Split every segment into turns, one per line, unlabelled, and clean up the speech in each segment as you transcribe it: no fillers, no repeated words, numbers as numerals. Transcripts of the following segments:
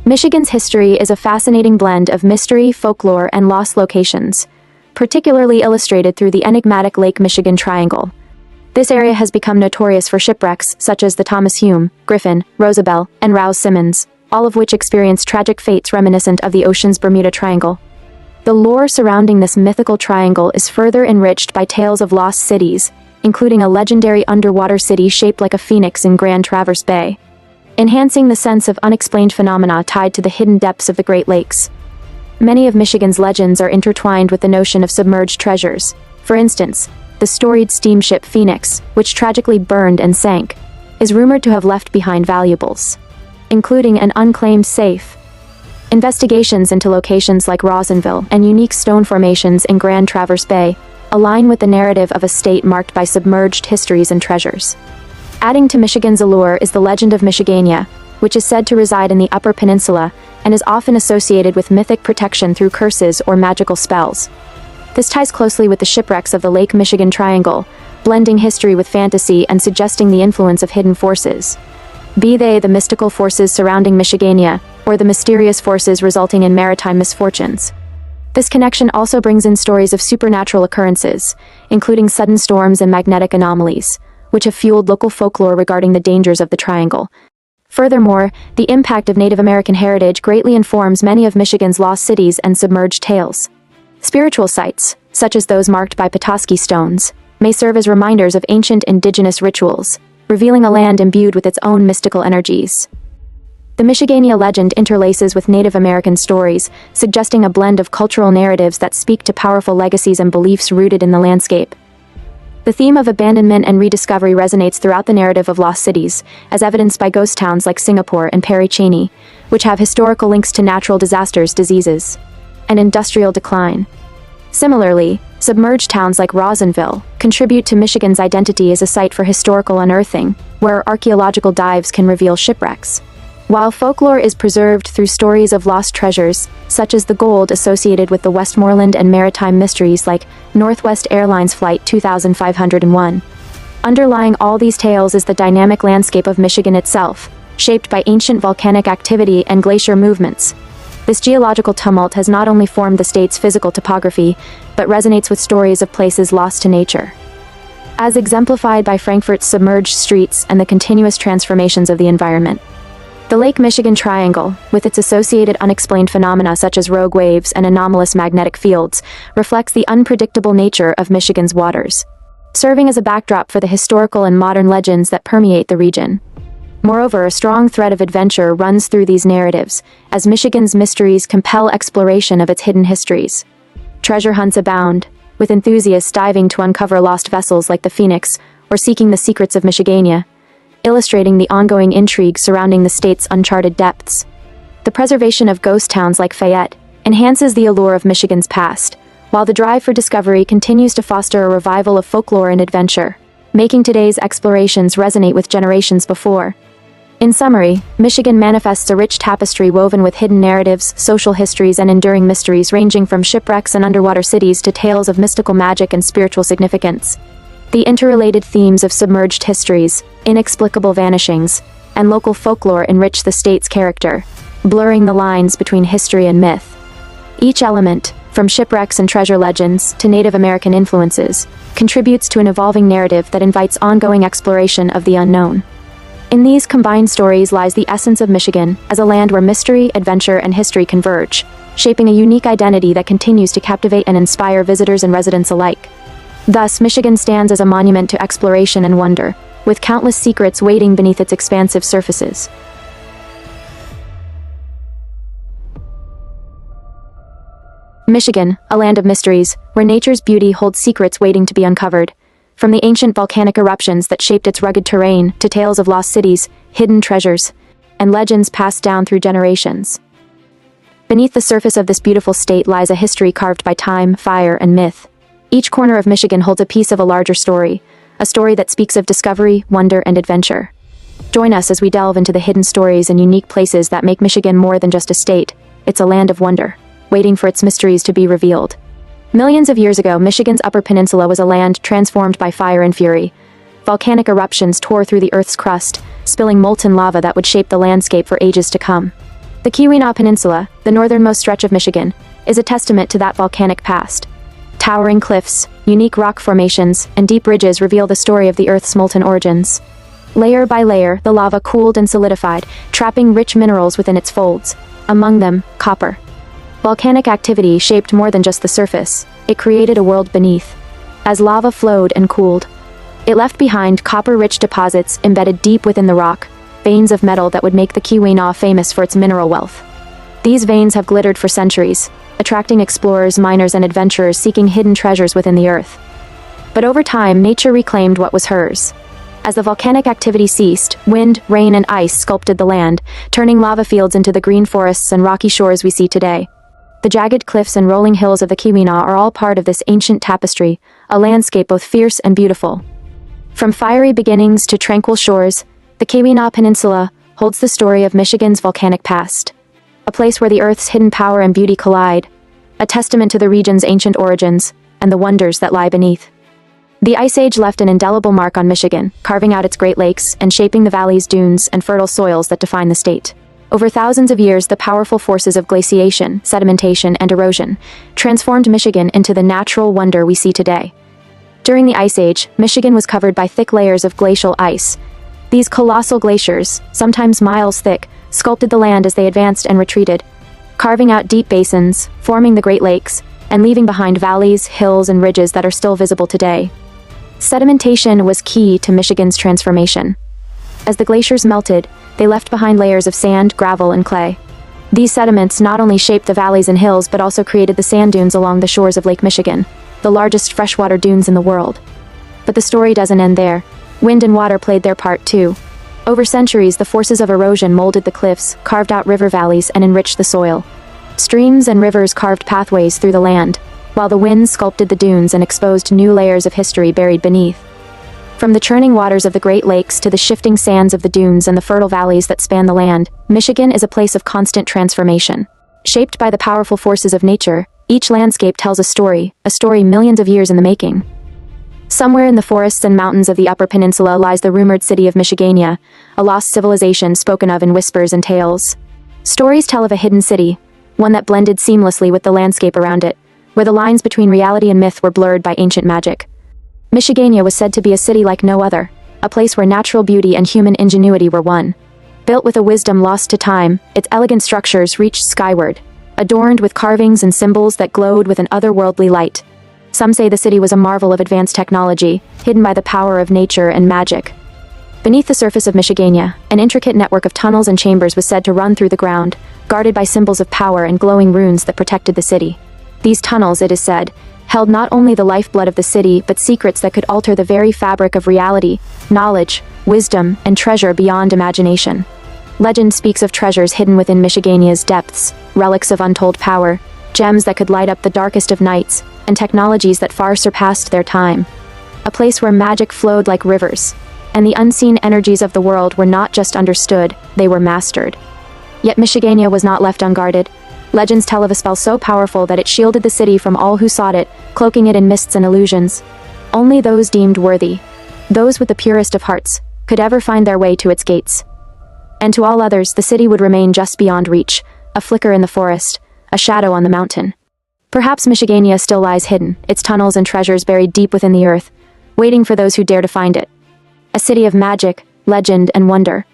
Michigan's history is a fascinating blend of mystery, folklore, and lost locations, particularly illustrated through the enigmatic Lake Michigan Triangle. This area has become notorious for shipwrecks such as the Thomas Hume, Griffin, Rosabelle, and Rouse Simmons, all of which experienced tragic fates reminiscent of the ocean's Bermuda Triangle. The lore surrounding this mythical triangle is further enriched by tales of lost cities, including a legendary underwater city shaped like a phoenix in Grand Traverse Bay, enhancing the sense of unexplained phenomena tied to the hidden depths of the Great Lakes. Many of Michigan's legends are intertwined with the notion of submerged treasures. For instance, the storied steamship Phoenix, which tragically burned and sank, is rumored to have left behind valuables, including an unclaimed safe. Investigations into locations like Rossonville and unique stone formations in Grand Traverse Bay align with the narrative of a state marked by submerged histories and treasures. Adding to Michigan's allure is the legend of Michigania, which is said to reside in the Upper Peninsula and is often associated with mythic protection through curses or magical spells. This ties closely with the shipwrecks of the Lake Michigan Triangle, blending history with fantasy and suggesting the influence of hidden forces, be they the mystical forces surrounding Michigania or the mysterious forces resulting in maritime misfortunes. This connection also brings in stories of supernatural occurrences, including sudden storms and magnetic anomalies, which have fueled local folklore regarding the dangers of the triangle. Furthermore, the impact of Native American heritage greatly informs many of Michigan's lost cities and submerged tales. Spiritual sites, such as those marked by Petoskey stones, may serve as reminders of ancient indigenous rituals, revealing a land imbued with its own mystical energies. The Michigania legend interlaces with Native American stories, suggesting a blend of cultural narratives that speak to powerful legacies and beliefs rooted in the landscape. The theme of abandonment and rediscovery resonates throughout the narrative of lost cities, as evidenced by ghost towns like Singapore and Perry Cheney, which have historical links to natural disasters, diseases, and industrial decline. Similarly, submerged towns like Rossonville contribute to Michigan's identity as a site for historical unearthing, where archaeological dives can reveal shipwrecks. While folklore is preserved through stories of lost treasures, such as the gold associated with the Westmoreland and maritime mysteries like Northwest Airlines Flight 2501. Underlying all these tales is the dynamic landscape of Michigan itself, shaped by ancient volcanic activity and glacier movements. This geological tumult has not only formed the state's physical topography, but resonates with stories of places lost to nature, as exemplified by Frankfurt's submerged streets and the continuous transformations of the environment. The Lake Michigan Triangle, with its associated unexplained phenomena such as rogue waves and anomalous magnetic fields, reflects the unpredictable nature of Michigan's waters, serving as a backdrop for the historical and modern legends that permeate the region. Moreover, a strong thread of adventure runs through these narratives, as Michigan's mysteries compel exploration of its hidden histories. Treasure hunts abound, with enthusiasts diving to uncover lost vessels like the Phoenix or seeking the secrets of Michigania, illustrating the ongoing intrigue surrounding the state's uncharted depths. The preservation of ghost towns like Fayette enhances the allure of Michigan's past, while the drive for discovery continues to foster a revival of folklore and adventure, making today's explorations resonate with generations before. In summary, Michigan manifests a rich tapestry woven with hidden narratives, social histories, and enduring mysteries ranging from shipwrecks and underwater cities to tales of mystical magic and spiritual significance. The interrelated themes of submerged histories, inexplicable vanishings, and local folklore enrich the state's character, blurring the lines between history and myth. Each element, from shipwrecks and treasure legends to Native American influences, contributes to an evolving narrative that invites ongoing exploration of the unknown. In these combined stories lies the essence of Michigan as a land where mystery, adventure, and history converge, shaping a unique identity that continues to captivate and inspire visitors and residents alike. Thus, Michigan stands as a monument to exploration and wonder, with countless secrets waiting beneath its expansive surfaces. Michigan, a land of mysteries, where nature's beauty holds secrets waiting to be uncovered. From the ancient volcanic eruptions that shaped its rugged terrain to tales of lost cities, hidden treasures, and legends passed down through generations. Beneath the surface of this beautiful state lies a history carved by time, fire, and myth. Each corner of Michigan holds a piece of a larger story, a story that speaks of discovery, wonder, and adventure. Join us as we delve into the hidden stories and unique places that make Michigan more than just a state. It's a land of wonder, waiting for its mysteries to be revealed. Millions of years ago, Michigan's Upper Peninsula was a land transformed by fire and fury. Volcanic eruptions tore through the Earth's crust, spilling molten lava that would shape the landscape for ages to come. The Keweenaw Peninsula, the northernmost stretch of Michigan, is a testament to that volcanic past. Towering cliffs, unique rock formations, and deep ridges reveal the story of the Earth's molten origins. Layer by layer, the lava cooled and solidified, trapping rich minerals within its folds, among them, copper. Volcanic activity shaped more than just the surface, it created a world beneath. As lava flowed and cooled, it left behind copper-rich deposits embedded deep within the rock, veins of metal that would make the Keweenaw famous for its mineral wealth. These veins have glittered for centuries, attracting explorers, miners, and adventurers seeking hidden treasures within the earth. But over time, nature reclaimed what was hers. As the volcanic activity ceased, wind, rain, and ice sculpted the land, turning lava fields into the green forests and rocky shores we see today. The jagged cliffs and rolling hills of the Keweenaw are all part of this ancient tapestry, a landscape both fierce and beautiful. From fiery beginnings to tranquil shores, the Keweenaw Peninsula holds the story of Michigan's volcanic past. A place where the Earth's hidden power and beauty collide, a testament to the region's ancient origins and the wonders that lie beneath. The Ice Age left an indelible mark on Michigan, carving out its Great Lakes and shaping the valleys, dunes, and fertile soils that define the state. Over thousands of years, the powerful forces of glaciation, sedimentation, and erosion transformed Michigan into the natural wonder we see today. During the Ice Age, Michigan was covered by thick layers of glacial ice. These colossal glaciers, sometimes miles thick, sculpted the land as they advanced and retreated, carving out deep basins, forming the Great Lakes, and leaving behind valleys, hills, and ridges that are still visible today. Sedimentation was key to Michigan's transformation. As the glaciers melted, they left behind layers of sand, gravel, and clay. These sediments not only shaped the valleys and hills but also created the sand dunes along the shores of Lake Michigan, the largest freshwater dunes in the world. But the story doesn't end there. Wind and water played their part too. Over centuries, the forces of erosion molded the cliffs, carved out river valleys, and enriched the soil. Streams and rivers carved pathways through the land, while the winds sculpted the dunes and exposed new layers of history buried beneath. From the churning waters of the Great Lakes to the shifting sands of the dunes and the fertile valleys that span the land, Michigan is a place of constant transformation. Shaped by the powerful forces of nature, each landscape tells a story millions of years in the making. Somewhere in the forests and mountains of the Upper Peninsula lies the rumored city of Michigania, a lost civilization spoken of in whispers and tales. Stories tell of a hidden city, one that blended seamlessly with the landscape around it, where the lines between reality and myth were blurred by ancient magic. Michigania was said to be a city like no other, a place where natural beauty and human ingenuity were one. Built with a wisdom lost to time, its elegant structures reached skyward, adorned with carvings and symbols that glowed with an otherworldly light. Some say the city was a marvel of advanced technology, hidden by the power of nature and magic. Beneath the surface of Michigania, an intricate network of tunnels and chambers was said to run through the ground, guarded by symbols of power and glowing runes that protected the city. These tunnels, it is said, held not only the lifeblood of the city, but secrets that could alter the very fabric of reality, knowledge, wisdom, and treasure beyond imagination. Legend speaks of treasures hidden within Michigania's depths, relics of untold power, gems that could light up the darkest of nights, and technologies that far surpassed their time. A place where magic flowed like rivers, and the unseen energies of the world were not just understood, they were mastered. Yet Michigania was not left unguarded. Legends tell of a spell so powerful that it shielded the city from all who sought it, cloaking it in mists and illusions. Only those deemed worthy, those with the purest of hearts, could ever find their way to its gates. And to all others, the city would remain just beyond reach, a flicker in the forest, a shadow on the mountain. Perhaps Michigania still lies hidden, its tunnels and treasures buried deep within the earth, waiting for those who dare to find it. A city of magic, legend, and wonder.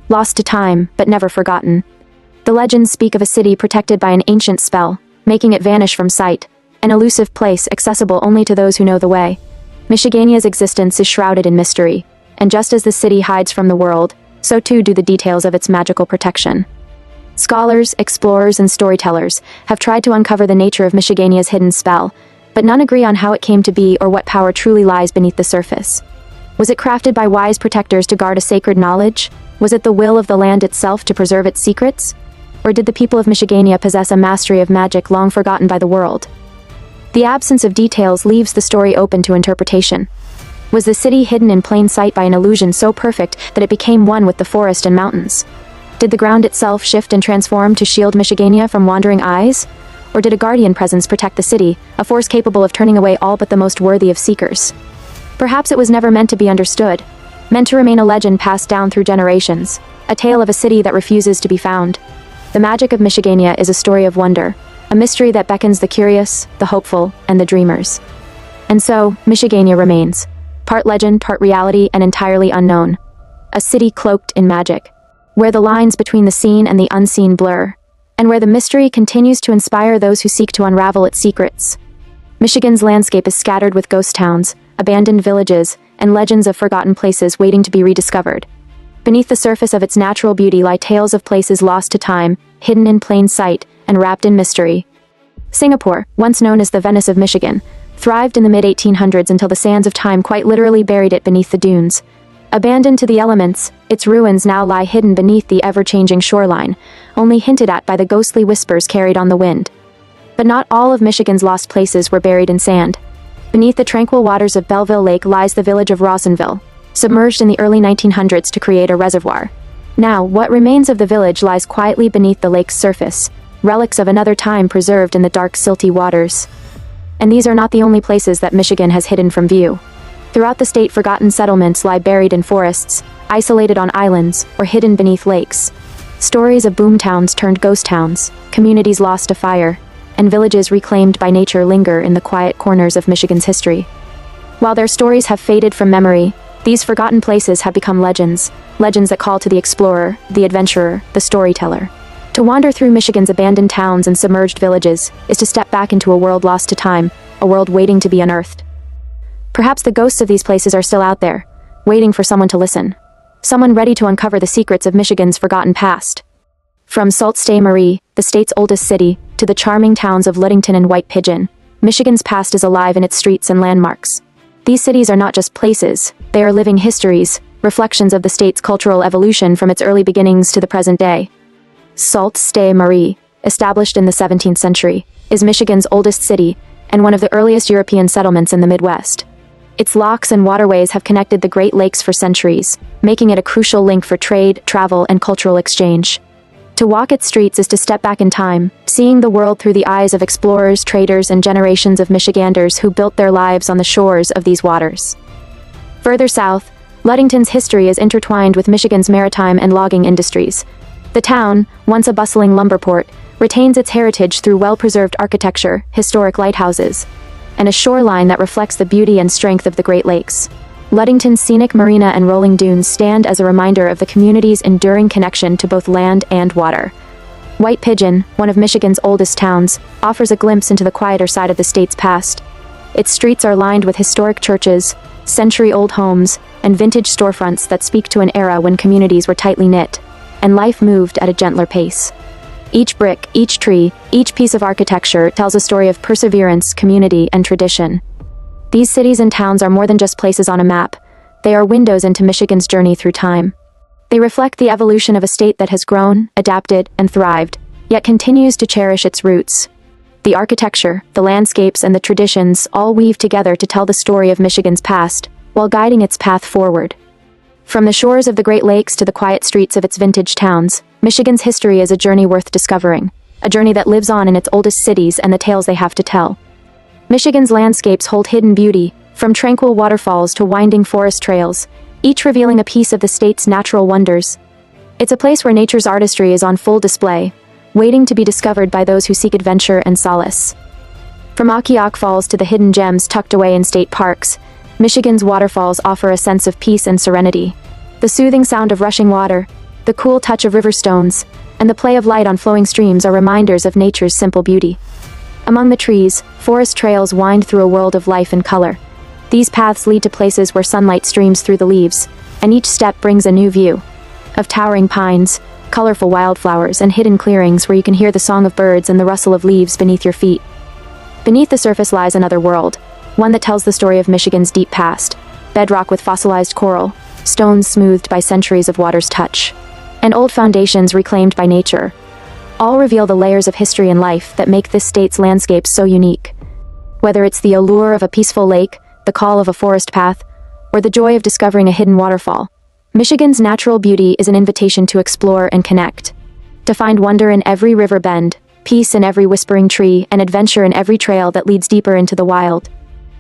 Lost to time, but never forgotten. The legends speak of a city protected by an ancient spell, making it vanish from sight, an elusive place accessible only to those who know the way. Michigania's existence is shrouded in mystery, and just as the city hides from the world, so too do the details of its magical protection. Scholars, explorers, and storytellers have tried to uncover the nature of Michigania's hidden spell, but none agree on how it came to be or what power truly lies beneath the surface. Was it crafted by wise protectors to guard a sacred knowledge? Was it the will of the land itself to preserve its secrets? Or did the people of Michigania possess a mastery of magic long forgotten by the world? The absence of details leaves the story open to interpretation. Was the city hidden in plain sight by an illusion so perfect that it became one with the forest and mountains? Did the ground itself shift and transform to shield Michigania from wandering eyes? Or did a guardian presence protect the city, a force capable of turning away all but the most worthy of seekers? Perhaps it was never meant to be understood, meant to remain a legend passed down through generations, a tale of a city that refuses to be found. The magic of Michigania is a story of wonder, a mystery that beckons the curious, the hopeful, and the dreamers. And so, Michigania remains, part legend, part reality, and entirely unknown. A city cloaked in magic, where the lines between the seen and the unseen blur, and where the mystery continues to inspire those who seek to unravel its secrets. Michigan's landscape is scattered with ghost towns, abandoned villages, and legends of forgotten places waiting to be rediscovered. Beneath the surface of its natural beauty lie tales of places lost to time, hidden in plain sight, and wrapped in mystery. Singapore, once known as the Venice of Michigan, thrived in the mid-1800s until the sands of time quite literally buried it beneath the dunes. Abandoned to the elements, its ruins now lie hidden beneath the ever-changing shoreline, only hinted at by the ghostly whispers carried on the wind. But not all of Michigan's lost places were buried in sand. Beneath the tranquil waters of Belleville Lake lies the village of Rawsonville, submerged in the early 1900s to create a reservoir. Now, what remains of the village lies quietly beneath the lake's surface, relics of another time preserved in the dark, silty waters. And these are not the only places that Michigan has hidden from view. Throughout the state, forgotten settlements lie buried in forests, isolated on islands, or hidden beneath lakes. Stories of boomtowns turned ghost towns, communities lost to fire, and villages reclaimed by nature linger in the quiet corners of Michigan's history. While their stories have faded from memory, these forgotten places have become legends, legends that call to the explorer, the adventurer, the storyteller. To wander through Michigan's abandoned towns and submerged villages is to step back into a world lost to time, a world waiting to be unearthed. Perhaps the ghosts of these places are still out there, waiting for someone to listen. Someone ready to uncover the secrets of Michigan's forgotten past. From Sault Ste. Marie, the state's oldest city, to the charming towns of Ludington and White Pigeon, Michigan's past is alive in its streets and landmarks. These cities are not just places, they are living histories, reflections of the state's cultural evolution from its early beginnings to the present day. Sault Ste. Marie, established in the 17th century, is Michigan's oldest city and one of the earliest European settlements in the Midwest. Its locks and waterways have connected the Great Lakes for centuries, making it a crucial link for trade, travel, and cultural exchange. To walk its streets is to step back in time, seeing the world through the eyes of explorers, traders, and generations of Michiganders who built their lives on the shores of these waters. Further south, Ludington's history is intertwined with Michigan's maritime and logging industries. The town, once a bustling lumber port, retains its heritage through well-preserved architecture, historic lighthouses, and a shoreline that reflects the beauty and strength of the Great Lakes. Ludington's scenic marina and rolling dunes stand as a reminder of the community's enduring connection to both land and water. White Pigeon, one of Michigan's oldest towns, offers a glimpse into the quieter side of the state's past. Its streets are lined with historic churches, century-old homes, and vintage storefronts that speak to an era when communities were tightly knit, and life moved at a gentler pace. Each brick, each tree, each piece of architecture tells a story of perseverance, community, and tradition. These cities and towns are more than just places on a map. They are windows into Michigan's journey through time. They reflect the evolution of a state that has grown, adapted, and thrived, yet continues to cherish its roots. The architecture, the landscapes, and the traditions all weave together to tell the story of Michigan's past, while guiding its path forward. From the shores of the Great Lakes to the quiet streets of its vintage towns, Michigan's history is a journey worth discovering, a journey that lives on in its oldest cities and the tales they have to tell. Michigan's landscapes hold hidden beauty, from tranquil waterfalls to winding forest trails, each revealing a piece of the state's natural wonders. It's a place where nature's artistry is on full display, waiting to be discovered by those who seek adventure and solace. From Akiak Falls to the hidden gems tucked away in state parks, Michigan's waterfalls offer a sense of peace and serenity. The soothing sound of rushing water, the cool touch of river stones, and the play of light on flowing streams are reminders of nature's simple beauty. Among the trees, forest trails wind through a world of life and color. These paths lead to places where sunlight streams through the leaves, and each step brings a new view of towering pines, colorful wildflowers, and hidden clearings where you can hear the song of birds and the rustle of leaves beneath your feet. Beneath the surface lies another world, one that tells the story of Michigan's deep past, bedrock with fossilized coral, stones smoothed by centuries of water's touch, and old foundations reclaimed by nature. All reveal the layers of history and life that make this state's landscapes so unique. Whether it's the allure of a peaceful lake, the call of a forest path, or the joy of discovering a hidden waterfall, Michigan's natural beauty is an invitation to explore and connect. To find wonder in every river bend, peace in every whispering tree, and adventure in every trail that leads deeper into the wild.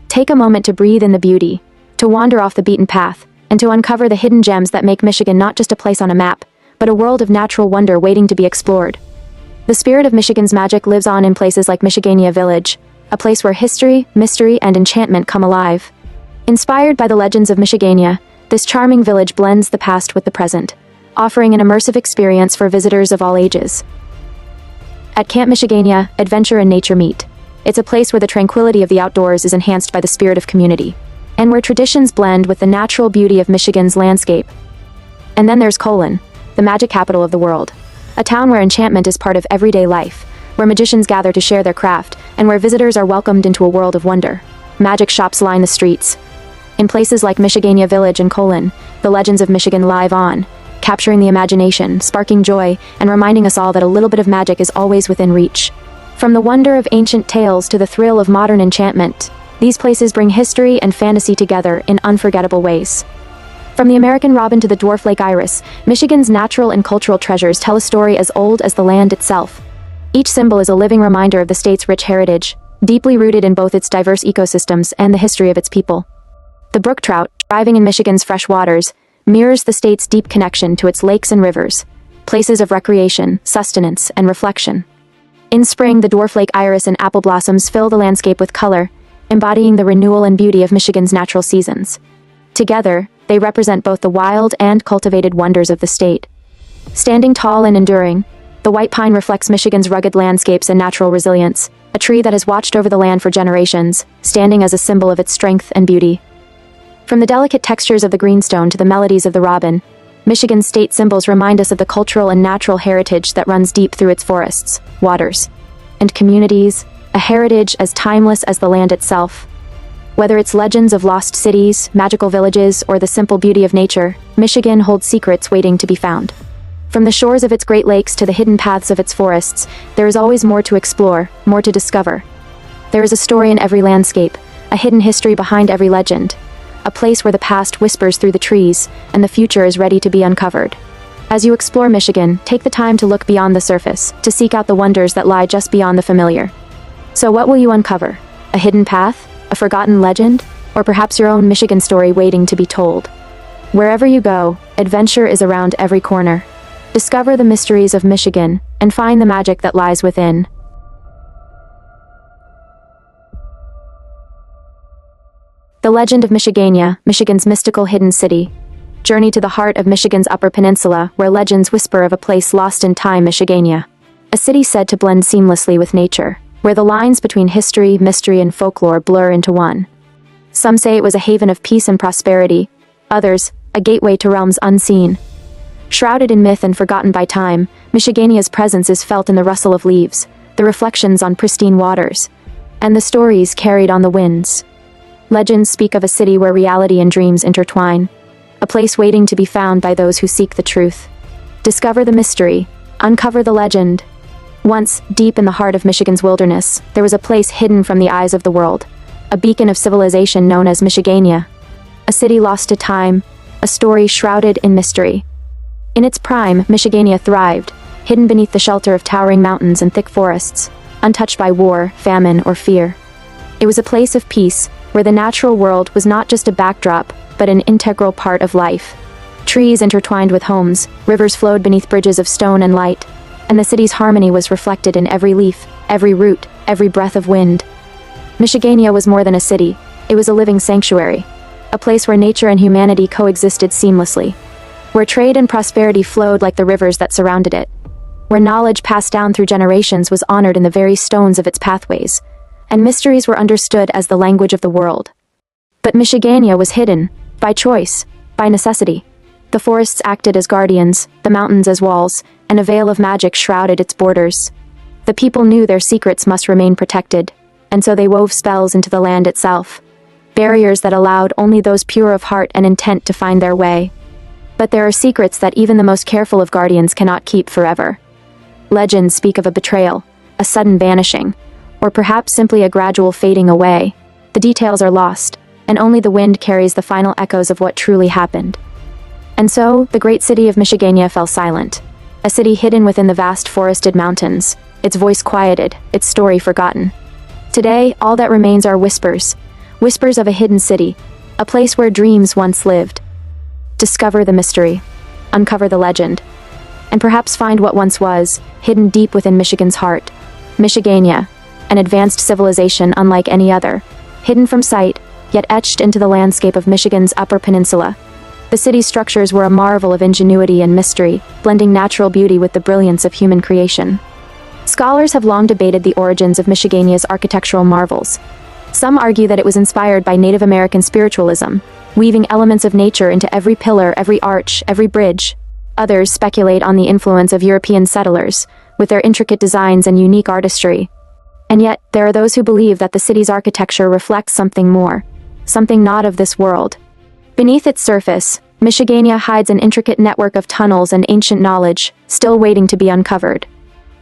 Take a moment to breathe in the beauty, to wander off the beaten path, and to uncover the hidden gems that make Michigan not just a place on a map, but a world of natural wonder waiting to be explored. The spirit of Michigan's magic lives on in places like Michigania Village, a place where history, mystery, and enchantment come alive. Inspired by the legends of Michigania, this charming village blends the past with the present, offering an immersive experience for visitors of all ages. At Camp Michigania, adventure and nature meet. It's a place where the tranquility of the outdoors is enhanced by the spirit of community, and where traditions blend with the natural beauty of Michigan's landscape. And then there's Colon, the magic capital of the world. A town where enchantment is part of everyday life, where magicians gather to share their craft, and where visitors are welcomed into a world of wonder. Magic shops line the streets. In places like Michigania Village and Colon, the legends of Michigan live on, capturing the imagination, sparking joy, and reminding us all that a little bit of magic is always within reach. From the wonder of ancient tales to the thrill of modern enchantment, these places bring history and fantasy together in unforgettable ways. From the American robin to the dwarf lake iris, Michigan's natural and cultural treasures tell a story as old as the land itself. Each symbol is a living reminder of the state's rich heritage, deeply rooted in both its diverse ecosystems and the history of its people. The brook trout, thriving in Michigan's fresh waters, mirrors the state's deep connection to its lakes and rivers, places of recreation, sustenance, and reflection. In spring, the dwarf lake iris and apple blossoms fill the landscape with color, embodying the renewal and beauty of Michigan's natural seasons. Together, they represent both the wild and cultivated wonders of the state. Standing tall and enduring, the white pine reflects Michigan's rugged landscapes and natural resilience, a tree that has watched over the land for generations, standing as a symbol of its strength and beauty. From the delicate textures of the greenstone to the melodies of the robin, Michigan's state symbols remind us of the cultural and natural heritage that runs deep through its forests, waters, and communities, a heritage as timeless as the land itself. Whether it's legends of lost cities, magical villages, or the simple beauty of nature, Michigan holds secrets waiting to be found. From the shores of its Great Lakes to the hidden paths of its forests, there is always more to explore, more to discover. There is a story in every landscape, a hidden history behind every legend, a place where the past whispers through the trees, and the future is ready to be uncovered. As you explore Michigan, take the time to look beyond the surface, to seek out the wonders that lie just beyond the familiar. So what will you uncover? A hidden path? A forgotten legend? Or perhaps your own Michigan story waiting to be told? Wherever you go, adventure is around every corner. Discover the mysteries of Michigan, and find the magic that lies within. The Legend of Michigania, Michigan's mystical hidden city. Journey to the heart of Michigan's Upper Peninsula, where legends whisper of a place lost in time, Michigania. A city said to blend seamlessly with nature, where the lines between history, mystery, and folklore blur into one. Some say it was a haven of peace and prosperity, others, a gateway to realms unseen. Shrouded in myth and forgotten by time, Michigania's presence is felt in the rustle of leaves, the reflections on pristine waters, and the stories carried on the winds. Legends speak of a city where reality and dreams intertwine, a place waiting to be found by those who seek the truth. Discover the mystery, uncover the legend. Once, deep in the heart of Michigan's wilderness, there was a place hidden from the eyes of the world, a beacon of civilization known as Michigania. A city lost to time, a story shrouded in mystery. In its prime, Michigania thrived, hidden beneath the shelter of towering mountains and thick forests, untouched by war, famine, or fear. It was a place of peace, where the natural world was not just a backdrop, but an integral part of life. Trees intertwined with homes, rivers flowed beneath bridges of stone and light, and the city's harmony was reflected in every leaf, every root, every breath of wind. Michigania was more than a city, it was a living sanctuary, a place where nature and humanity coexisted seamlessly, where trade and prosperity flowed like the rivers that surrounded it, where knowledge passed down through generations was honored in the very stones of its pathways, and mysteries were understood as the language of the world. But Michigania was hidden, by choice, by necessity. The forests acted as guardians, the mountains as walls, and a veil of magic shrouded its borders. The people knew their secrets must remain protected, and so they wove spells into the land itself, barriers that allowed only those pure of heart and intent to find their way. But there are secrets that even the most careful of guardians cannot keep forever. Legends speak of a betrayal, a sudden vanishing, or perhaps simply a gradual fading away. The details are lost, and only the wind carries the final echoes of what truly happened. And so, the great city of Michigania fell silent, a city hidden within the vast forested mountains, its voice quieted, its story forgotten. Today, all that remains are whispers, whispers of a hidden city, a place where dreams once lived. Discover the mystery, uncover the legend, and perhaps find what once was, hidden deep within Michigan's heart. Michigania, an advanced civilization unlike any other, hidden from sight, yet etched into the landscape of Michigan's Upper Peninsula. The city's structures were a marvel of ingenuity and mystery, blending natural beauty with the brilliance of human creation. Scholars have long debated the origins of Michigania's architectural marvels. Some argue that it was inspired by Native American spiritualism, weaving elements of nature into every pillar, every arch, every bridge. Others speculate on the influence of European settlers, with their intricate designs and unique artistry. And yet, there are those who believe that the city's architecture reflects something more, something not of this world. Beneath its surface, Michigania hides an intricate network of tunnels and ancient knowledge, still waiting to be uncovered.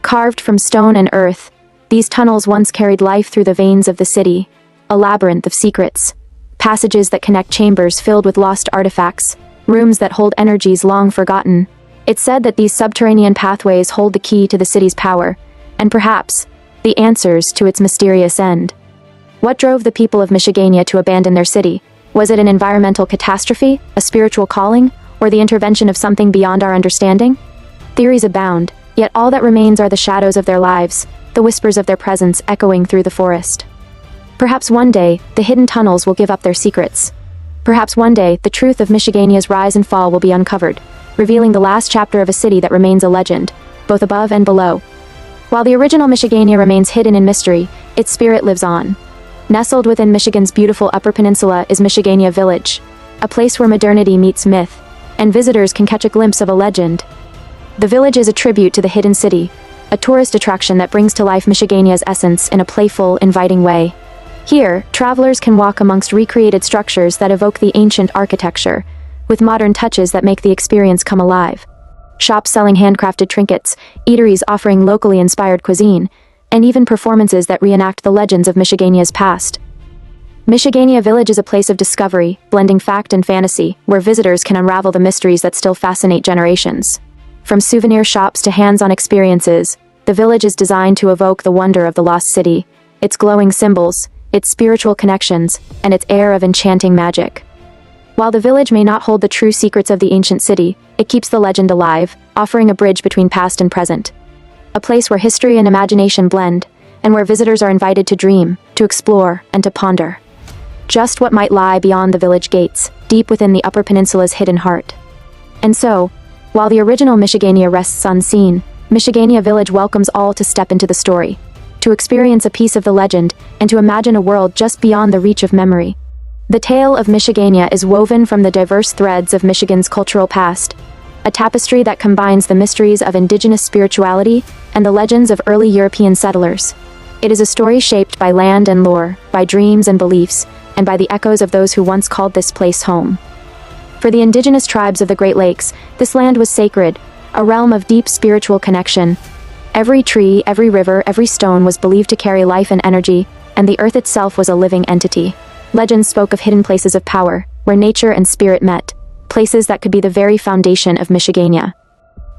Carved from stone and earth, these tunnels once carried life through the veins of the city, a labyrinth of secrets. Passages that connect chambers filled with lost artifacts, rooms that hold energies long forgotten. It's said that these subterranean pathways hold the key to the city's power, and perhaps, the answers to its mysterious end. What drove the people of Michigania to abandon their city? Was it an environmental catastrophe, a spiritual calling, or the intervention of something beyond our understanding? Theories abound, yet all that remains are the shadows of their lives, the whispers of their presence echoing through the forest. Perhaps one day, the hidden tunnels will give up their secrets. Perhaps one day, the truth of Michigania's rise and fall will be uncovered, revealing the last chapter of a city that remains a legend, both above and below. While the original Michigania remains hidden in mystery, its spirit lives on. Nestled within Michigan's beautiful Upper Peninsula is Michigania Village, a place where modernity meets myth, and visitors can catch a glimpse of a legend. The village is a tribute to the hidden city, a tourist attraction that brings to life Michigania's essence in a playful, inviting way. Here, travelers can walk amongst recreated structures that evoke the ancient architecture, with modern touches that make the experience come alive. Shops selling handcrafted trinkets, eateries offering locally inspired cuisine, and even performances that reenact the legends of Michigania's past. Michigania Village is a place of discovery, blending fact and fantasy, where visitors can unravel the mysteries that still fascinate generations. From souvenir shops to hands-on experiences, the village is designed to evoke the wonder of the lost city, its glowing symbols, its spiritual connections, and its air of enchanting magic. While the village may not hold the true secrets of the ancient city, it keeps the legend alive, offering a bridge between past and present. A place where history and imagination blend, and where visitors are invited to dream, to explore, and to ponder. Just what might lie beyond the village gates, deep within the Upper Peninsula's hidden heart. And so, while the original Michigania rests unseen, Michigania Village welcomes all to step into the story, to experience a piece of the legend, and to imagine a world just beyond the reach of memory. The tale of Michigania is woven from the diverse threads of Michigan's cultural past, a tapestry that combines the mysteries of indigenous spirituality and the legends of early European settlers. It is a story shaped by land and lore, by dreams and beliefs, and by the echoes of those who once called this place home. For the indigenous tribes of the Great Lakes, this land was sacred, a realm of deep spiritual connection. Every tree, every river, every stone was believed to carry life and energy, and the earth itself was a living entity. Legends spoke of hidden places of power, where nature and spirit met, places that could be the very foundation of Michigania.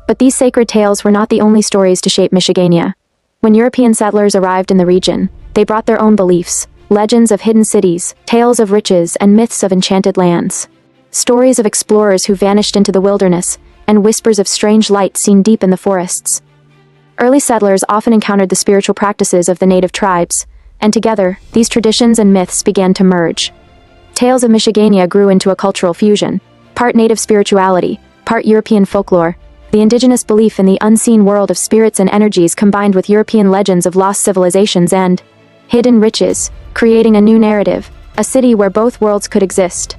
But these sacred tales were not the only stories to shape Michigania. When European settlers arrived in the region, they brought their own beliefs, legends of hidden cities, tales of riches, and myths of enchanted lands. Stories of explorers who vanished into the wilderness, and whispers of strange light seen deep in the forests. Early settlers often encountered the spiritual practices of the native tribes, and together, these traditions and myths began to merge. Tales of Michigania grew into a cultural fusion, part native spirituality, part European folklore. The indigenous belief in the unseen world of spirits and energies combined with European legends of lost civilizations and hidden riches, creating a new narrative, a city where both worlds could exist.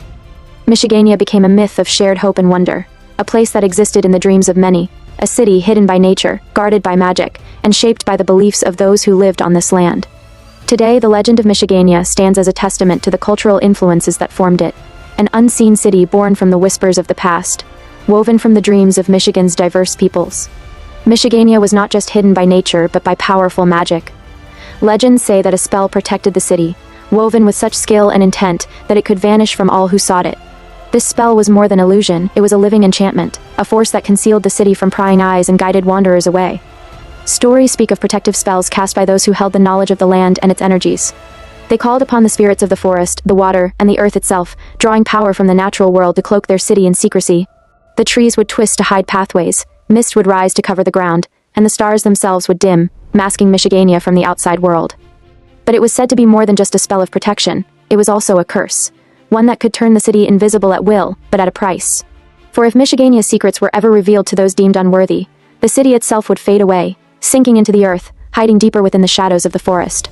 Michigania became a myth of shared hope and wonder, a place that existed in the dreams of many, a city hidden by nature, guarded by magic, and shaped by the beliefs of those who lived on this land. Today, the legend of Michigania stands as a testament to the cultural influences that formed it, an unseen city born from the whispers of the past, woven from the dreams of Michigan's diverse peoples. Michigania was not just hidden by nature, but by powerful magic. Legends say that a spell protected the city, woven with such skill and intent that it could vanish from all who sought it. This spell was more than illusion, it was a living enchantment, a force that concealed the city from prying eyes and guided wanderers away. Stories speak of protective spells cast by those who held the knowledge of the land and its energies. They called upon the spirits of the forest, the water, and the earth itself, drawing power from the natural world to cloak their city in secrecy. The trees would twist to hide pathways, Mist would rise to cover the ground, and the stars themselves would dim, masking Michigania from the outside world. But it was said to be more than just a spell of protection. It was also a curse. One that could turn the city invisible at will, but at a price. For if Michigania's secrets were ever revealed to those deemed unworthy, the city itself would fade away, sinking into the earth, hiding deeper within the shadows of the forest.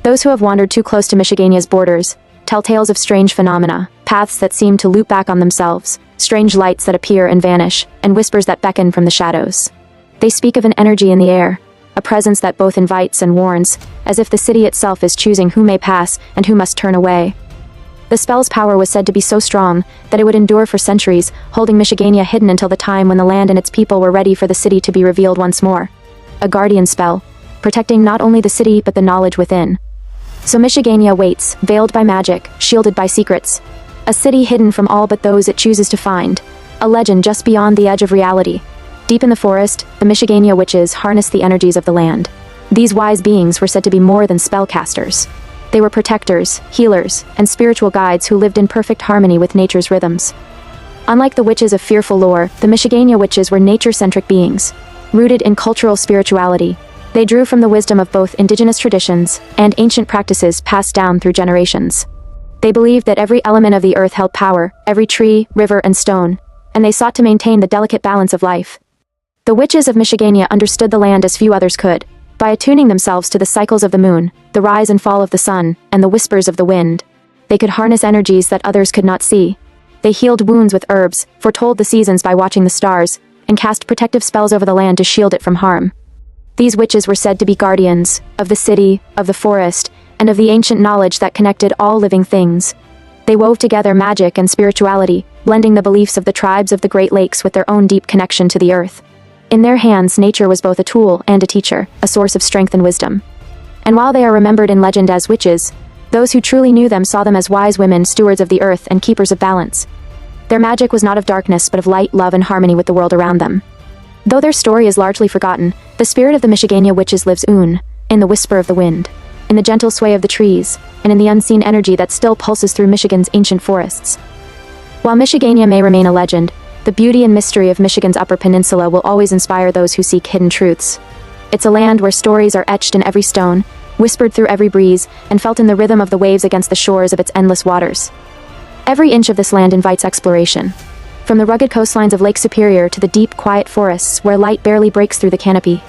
Those who have wandered too close to Michigania's borders tell tales of strange phenomena, paths that seem to loop back on themselves, strange lights that appear and vanish, and whispers that beckon from the shadows. They speak of an energy in the air, a presence that both invites and warns, as if the city itself is choosing who may pass and who must turn away. The spell's power was said to be so strong that it would endure for centuries, holding Michigania hidden until the time when the land and its people were ready for the city to be revealed once more. A guardian spell, protecting not only the city but the knowledge within. So Michigania waits, veiled by magic, shielded by secrets. A city hidden from all but those it chooses to find. A legend just beyond the edge of reality. Deep in the forest, the Michigania witches harnessed the energies of the land. These wise beings were said to be more than spellcasters. They were protectors, healers, and spiritual guides who lived in perfect harmony with nature's rhythms. Unlike the witches of fearful lore, the Michigania witches were nature-centric beings. Rooted in cultural spirituality, they drew from the wisdom of both indigenous traditions and ancient practices passed down through generations. They believed that every element of the earth held power, every tree, river, and stone, and they sought to maintain the delicate balance of life. The witches of Michigania understood the land as few others could, by attuning themselves to the cycles of the moon, the rise and fall of the sun, and the whispers of the wind. They could harness energies that others could not see. They healed wounds with herbs, foretold the seasons by watching the stars, and cast protective spells over the land to shield it from harm. These witches were said to be guardians of the city, of the forest, and of the ancient knowledge that connected all living things. They wove together magic and spirituality, blending the beliefs of the tribes of the Great Lakes with their own deep connection to the earth. In their hands, nature was both a tool and a teacher, a source of strength and wisdom. And while they are remembered in legend as witches, those who truly knew them saw them as wise women, stewards of the earth and keepers of balance. Their magic was not of darkness but of light, love, and harmony with the world around them. Though their story is largely forgotten, the spirit of the Michigania witches lives in the whisper of the wind, in the gentle sway of the trees, and in the unseen energy that still pulses through Michigan's ancient forests. While Michigania may remain a legend, the beauty and mystery of Michigan's Upper Peninsula will always inspire those who seek hidden truths. It's a land where stories are etched in every stone, whispered through every breeze, and felt in the rhythm of the waves against the shores of its endless waters. Every inch of this land invites exploration. From the rugged coastlines of Lake Superior to the deep, quiet forests where light barely breaks through the canopy,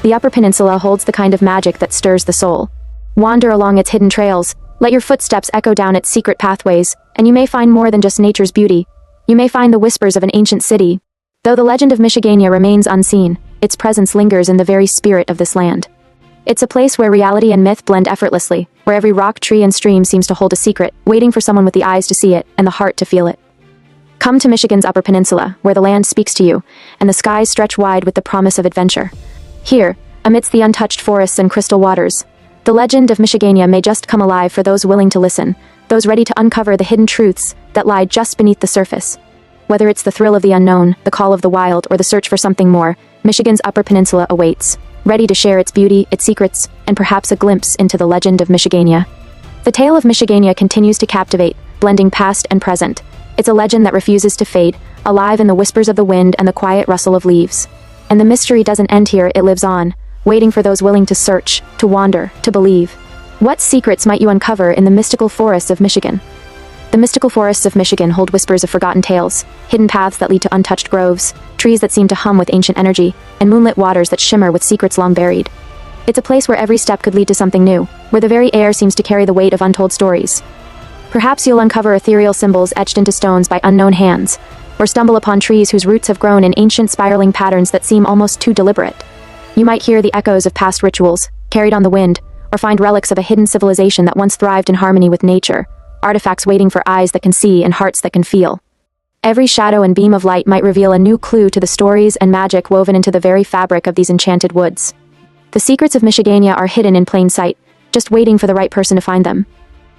the Upper Peninsula holds the kind of magic that stirs the soul. Wander along its hidden trails, let your footsteps echo down its secret pathways, and you may find more than just nature's beauty. You may find the whispers of an ancient city. Though the legend of Michigania remains unseen, its presence lingers in the very spirit of this land. It's a place where reality and myth blend effortlessly, where every rock, tree, and stream seems to hold a secret, waiting for someone with the eyes to see it and the heart to feel it. Come to Michigan's Upper Peninsula, where the land speaks to you, and the skies stretch wide with the promise of adventure. Here, amidst the untouched forests and crystal waters, the legend of Michigania may just come alive for those willing to listen, those ready to uncover the hidden truths that lie just beneath the surface. Whether it's the thrill of the unknown, the call of the wild, or the search for something more, Michigan's Upper Peninsula awaits, ready to share its beauty, its secrets, and perhaps a glimpse into the legend of Michigania. The tale of Michigania continues to captivate, blending past and present. It's a legend that refuses to fade, alive in the whispers of the wind and the quiet rustle of leaves. And the mystery doesn't end here, it lives on, waiting for those willing to search, to wander, to believe. What secrets might you uncover in the mystical forests of Michigan? The mystical forests of Michigan hold whispers of forgotten tales, hidden paths that lead to untouched groves, trees that seem to hum with ancient energy, and moonlit waters that shimmer with secrets long buried. It's a place where every step could lead to something new, where the very air seems to carry the weight of untold stories. Perhaps you'll uncover ethereal symbols etched into stones by unknown hands, or stumble upon trees whose roots have grown in ancient spiraling patterns that seem almost too deliberate. You might hear the echoes of past rituals, carried on the wind, or find relics of a hidden civilization that once thrived in harmony with nature, artifacts waiting for eyes that can see and hearts that can feel. Every shadow and beam of light might reveal a new clue to the stories and magic woven into the very fabric of these enchanted woods. The secrets of Michigania are hidden in plain sight, just waiting for the right person to find them.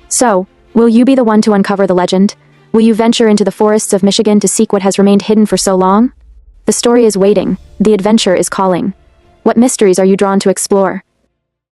So, will you be the one to uncover the legend? Will you venture into the forests of Michigan to seek what has remained hidden for so long? The story is waiting, the adventure is calling. What mysteries are you drawn to explore?